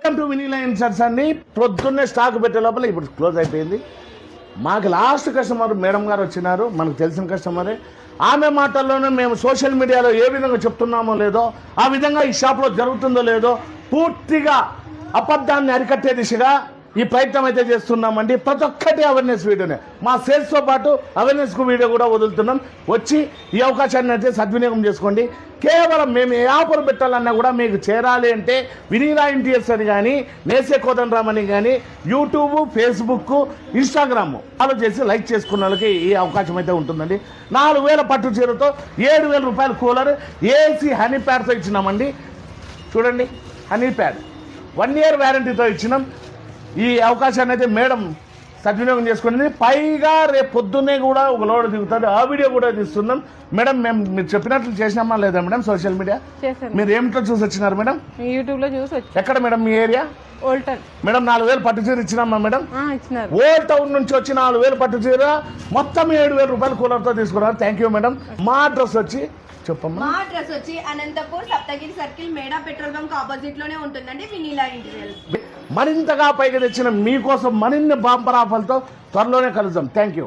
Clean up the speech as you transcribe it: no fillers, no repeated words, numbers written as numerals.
Welcome to Vinila inserts అండి. పొద్దున్నే stock పెట్టే లోపల ఇప్పుడు క్లోజ్ అయిపోయింది. మాకు లాస్ట్ కస్టమర్ మేడం గారు వచ్చినారు, మనకు తెలిసిన కస్టమరే. ఆమె మాటల్లోనే మేము సోషల్ మీడియాలో ఏ విధంగా చెప్తున్నామో లేదో ఆ విధంగా ఈ షాప్లో జరుగుతుందో లేదో పూర్తిగా అబద్ధాన్ని అరికట్టే దిశగా ఈ ప్రయత్నం అయితే చేస్తున్నామండి. ప్రతి ఒక్కటి అవేర్నెస్ వీడియోనే, మా సేల్స్తో పాటు అవేర్నెస్ వీడియో కూడా వదులుతున్నాం. వచ్చి ఈ అవకాశాన్ని అయితే సద్వినియోగం చేసుకోండి. కేవలం మేము ఏ ఆఫర్ పెట్టాలన్నా కూడా మీకు చేరాలి అంటే వినీలా ఇంటీరియర్స్ అని కానీ, నేసే కోదండరామ్ అని కానీ, యూట్యూబ్, ఫేస్బుక్, ఇన్స్టాగ్రామ్ ఫాలో చేసి లైక్ చేసుకున్న వాళ్ళకి ఈ అవకాశం అయితే ఉంటుందండి. 4000 పట్టు చీరతో 7000 రూపాయల కూలర్ ఏసీ హనీ ప్యాడ్తో ఇచ్చినామండి. చూడండి, హనీ ప్యాడ్ 1 year వ్యారంటీతో ఇచ్చినాం. ఈ అవకాశాన్ని అయితే మేడం సద్వినియోగం చేసుకుని పైగా రేపు పొద్దున్నే కూడా ఒక లోడ్ దిగుతాడు, ఆ వీడియో కూడా తీస్తున్నాం. మేడం మేము మీరు చెప్పినట్లు చేసినామా లేదా మేడం? సోషల్ మీడియా మీరు ఏమిటో చూసి వచ్చినారు మేడం? యూట్యూబ్ లో చూసి వచ్చి. ఎక్కడ మేడం మీ ఏరియా? Old town. మేడం 4000 పట్టు చీర ఇచ్చినామా మేడం? ఇచ్చినారు. ఓల్డ్ టౌన్ నుంచి వచ్చి 4000 పట్టు చీర మొత్తం 7000 రూపాయల కూలర్తో తీసుకున్నారు. Thank you madam. మా అడ్రస్ వచ్చి చెప్పమ్మా. మా అడ్రస్ వచ్చి అనంతపూర్ సప్తగిరి సర్కిల్, మేడా పెట్రోల్ బంక్ ఆపోజిట్ లోనే ఉంటుందండి వినీలా ఇంటీరియర్స్. మరింతగా పైకి తెచ్చిన మీకోసం మరిన్ని బాంపర్ ఆఫర్లతో త్వరలోనే కలుద్దాం. Thank you.